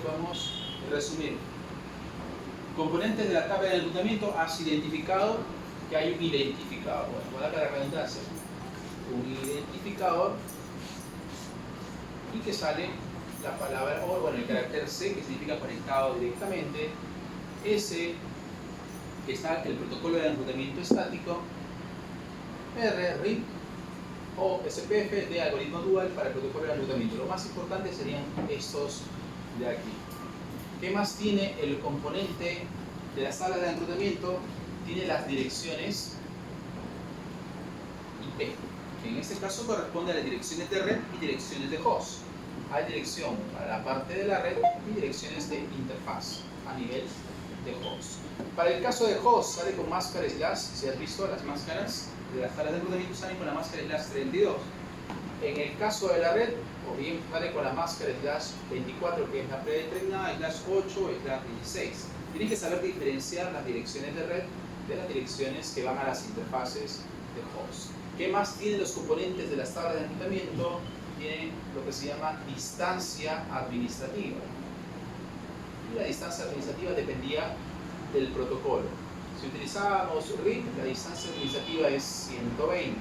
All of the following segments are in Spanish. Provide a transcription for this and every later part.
podemos resumir. Componentes de la tabla de enrutamiento, has identificado que hay un identificador. Bueno, voy a dar la redundancia. Un identificador y que sale la palabra o, bueno, el carácter C, que significa conectado directamente. S, que está el protocolo de enrutamiento estático. R, RIP, o SPF de algoritmo dual para el protocolo de enrutamiento. Lo más importante serían estos de aquí. ¿Qué más tiene el componente de la sala de enrutamiento? Tiene las direcciones IP, que en este caso corresponde a las direcciones de red y direcciones de host. Hay dirección para la parte de la red y direcciones de interfaz a nivel de host. Para el caso de host sale con máscara slash, si has visto las máscaras de las salas de enrutamiento salen con la máscara slash 32. En el caso de la red, o bien sale con la máscara slash 24, que es la predeterminada, slash 8 o slash 16. Tienes que saber diferenciar las direcciones de red de las direcciones que van a las interfaces de host. ¿Qué más tienen los componentes de las tablas de enrutamiento? Tienen lo que se llama distancia administrativa. Y la distancia administrativa dependía del protocolo. Si utilizábamos RIP, la distancia administrativa es 120.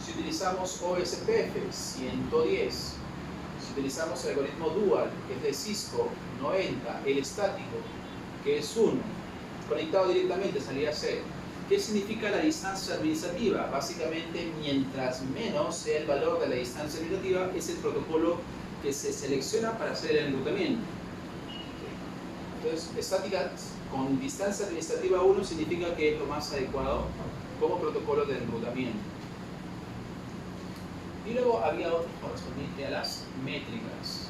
Si utilizamos OSPF, 110. Si utilizamos el algoritmo Dual, que es de Cisco, 90. El estático, que es 1. Conectado directamente, salía 0. ¿Qué significa la distancia administrativa? Básicamente, mientras menos sea el valor de la distancia administrativa, es el protocolo que se selecciona para hacer el enrutamiento. Entonces, estática con distancia administrativa 1 significa que es lo más adecuado como protocolo de enrutamiento. Y luego había otro correspondiente a las métricas.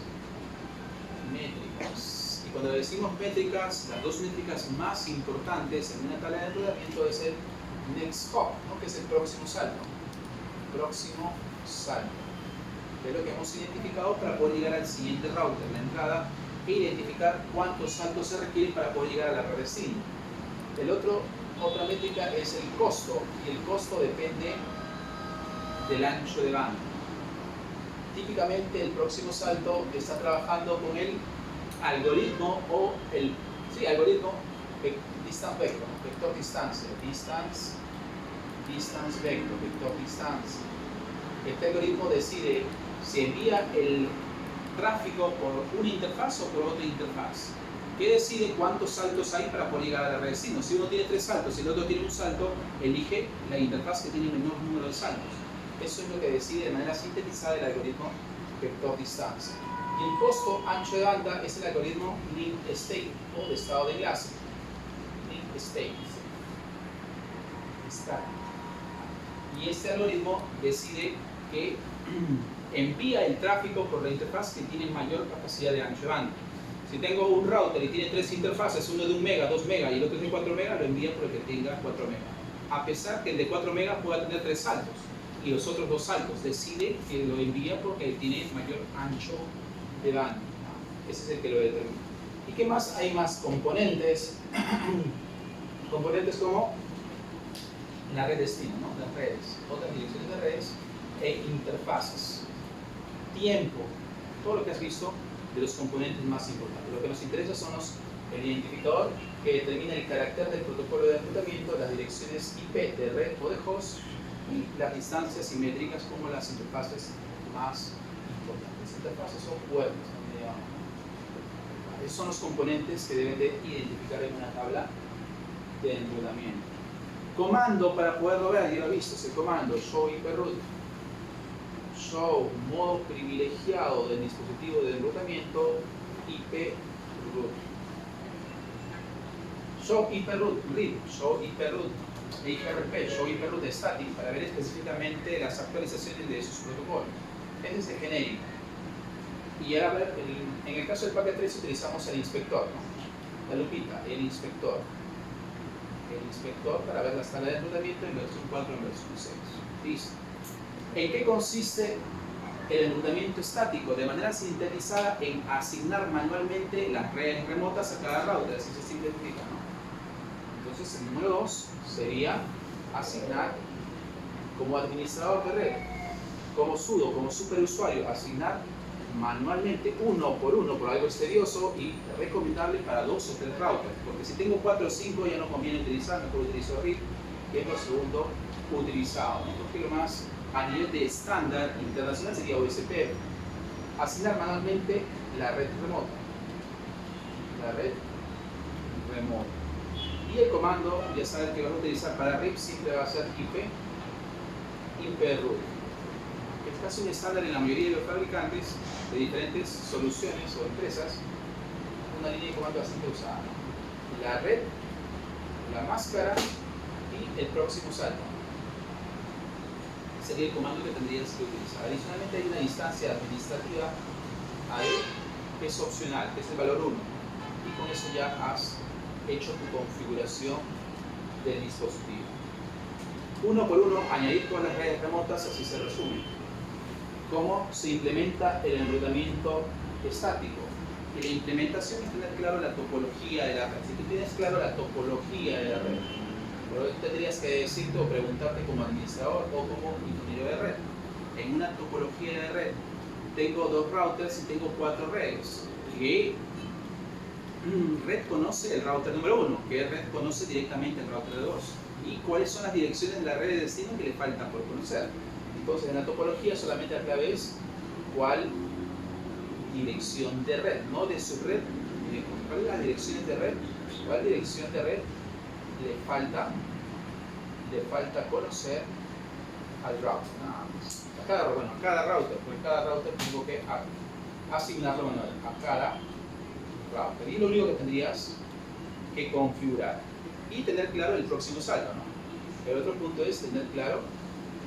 Y cuando decimos métricas, las dos métricas más importantes en una tabla de enrutamiento es el next hop, ¿no? Que es el próximo salto. Próximo salto. Que es lo que hemos identificado para poder llegar al siguiente router, la entrada, e identificar cuántos saltos se requieren para poder llegar a la red destino. Otra métrica es el costo, y el costo depende del ancho de banda. Típicamente el próximo salto está trabajando con el algoritmo algoritmo distance vector, vector distancia, distance vector, vector distancia. Este algoritmo decide si envía el tráfico por una interfaz o por otra interfaz. ¿Qué decide cuántos saltos hay para poder llegar a la red destino? Si uno tiene 3 saltos y el otro tiene un salto, elige la interfaz que tiene el menor número de saltos. Eso es lo que decide de manera sintetizada el algoritmo vector distancia. Y el costo ancho de banda es el algoritmo link state o de estado de enlace. Link state. Y este algoritmo decide que envía el tráfico por la interfaz que tiene mayor capacidad de ancho de banda. Si tengo un router y tiene 3 interfaces, uno de 1 mega, 2 mega y el otro de 4 mega, lo envía por el que tenga 4 mega. A pesar que el de 4 mega pueda tener 3 saltos y los otros 2 saltos, decide que lo envía porque tiene mayor ancho de banda. Ese es el que lo determina. ¿Y qué más? Hay más componentes. Componentes como la red destino, ¿no? Las redes, otras direcciones de redes e interfaces. Tiempo, todo lo que has visto de los componentes más importantes. Lo que nos interesa son el identificador que determina el carácter del protocolo de enrutamiento, las direcciones IP de red o de host y las distancias simétricas como las interfaces más importantes. Las interfaces son puertas, también llamamos. Esos son los componentes que deben de identificar en una tabla de enrutamiento. Comando para poderlo ver, ya lo he visto, es el comando show IP root. Show modo privilegiado del dispositivo de enrutamiento IP root. Show IP root read, show IP root IGRP, show IP root static para ver específicamente las actualizaciones de esos protocolos. Este es el genérico. Y ahora en el caso del packet 3 utilizamos el inspector, ¿no? La lupita, el inspector. El inspector para ver la tabla de enrutamiento en versión 4 en versión 6. Listo. ¿En qué consiste el enrutamiento estático? De manera sintetizada en asignar manualmente las redes remotas a cada router, así se simplifica, ¿no? Entonces el número 2 sería asignar como administrador de red, como sudo, como superusuario, asignar manualmente uno por algo es tedioso y recomendable para 2 o 3 routers, porque si tengo 4 o 5 ya no conviene utilizar, mejor utilizo RIP, que es lo segundo utilizado, ¿no? Porque lo más a nivel de estándar internacional sería OSPF. Asignar manualmente la red remota. Y el comando, ya sabes que vas a utilizar para RIP, siempre va a ser IP-root. Es casi un estándar en la mayoría de los fabricantes de diferentes soluciones o empresas, una línea de comando bastante usada. La red, la máscara y el próximo salto. Sería el comando que tendrías que utilizar. Adicionalmente hay una instancia administrativa AD que es opcional, que es el valor 1. Y con eso ya has hecho tu configuración del dispositivo. Uno por uno, añadir todas las redes remotas, así se resume. ¿Cómo se implementa el enrutamiento estático? Y la implementación es tener claro la topología de la red. Si tú tienes claro la topología de la red, pero tendrías que decirte o preguntarte como administrador o como ingeniero de red. En una topología de red tengo 2 routers y tengo 4 redes. ¿Qué red conoce el router número 1? ¿Qué red conoce directamente el router 2? ¿Y cuáles son las direcciones de la red de destino que le faltan por conocer? Entonces en la topología solamente la clave es cuál dirección de red, no de subred. ¿Cuáles son las direcciones de red? ¿Cuál dirección de red le falta conocer al router? Nada más. A cada router, porque cada router tengo que asignarlo manual a cada router. Y lo único que tendrías que configurar y tener claro el próximo salto, ¿no? El otro punto es tener claro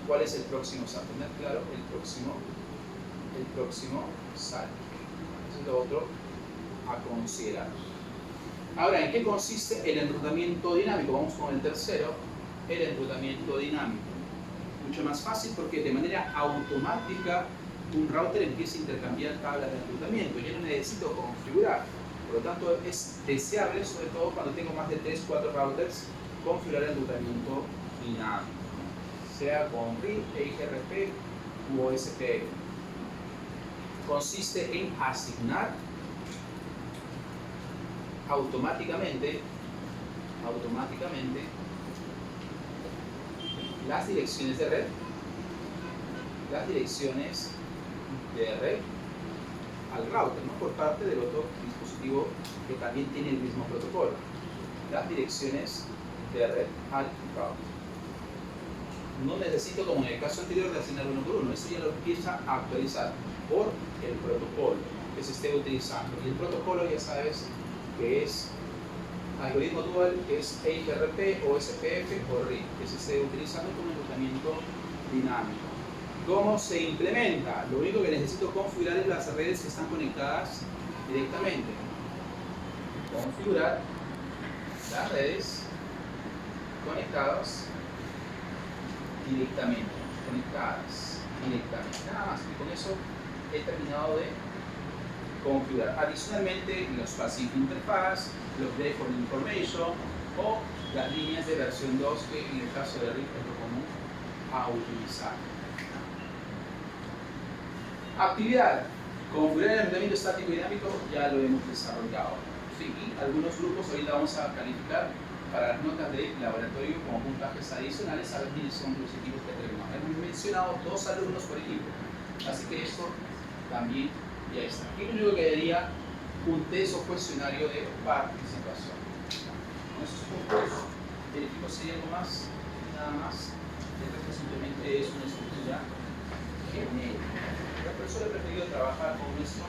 cuál es el próximo salto, tener claro el próximo salto. Eso es lo otro a considerar. Ahora, ¿en qué consiste el enrutamiento dinámico? Vamos con el tercero, el enrutamiento dinámico. Mucho más fácil porque de manera automática un router empieza a intercambiar tablas de enrutamiento. Yo no necesito configurar. Por lo tanto, es deseable, sobre todo cuando tengo más de 3 o 4 routers, configurar el enrutamiento dinámico, sea con RIP, EIGRP u OSPF. Consiste en asignar automáticamente las direcciones de red al router, ¿no? Por parte del otro dispositivo que también tiene el mismo protocolo. Las direcciones de red al router. No necesito, como en el caso anterior, de asignar uno por uno. Eso ya lo empieza a actualizar por el protocolo que se esté utilizando. Y el protocolo ya sabes que es algoritmo dual, que es EIGRP, OSPF o RIP, que se esté utilizando como enrutamiento dinámico. ¿Cómo se implementa? Lo único que necesito configurar es las redes que están conectadas directamente. Configurar las redes conectadas directamente. Nada más. Y con eso he terminado de configurar. Adicionalmente, los passive interface, los default information o las líneas de versión 2 que en el caso de RIP es lo común a utilizar. Actividad. Configurar el enrutamiento estático y dinámico ya lo hemos desarrollado. Sí, y algunos grupos ahorita vamos a calificar para las notas de laboratorio como puntajes adicionales a ver quiénes son los equipos que tenemos. Hemos mencionado 2 alumnos por equipo, así que esto también ya está. Aquí lo único que quedaría un test o cuestionario de participación. Con esos puntos, el equipo sería algo más, nada más. El resto simplemente es una estructura genérica. Pero por eso he preferido trabajar con nuestro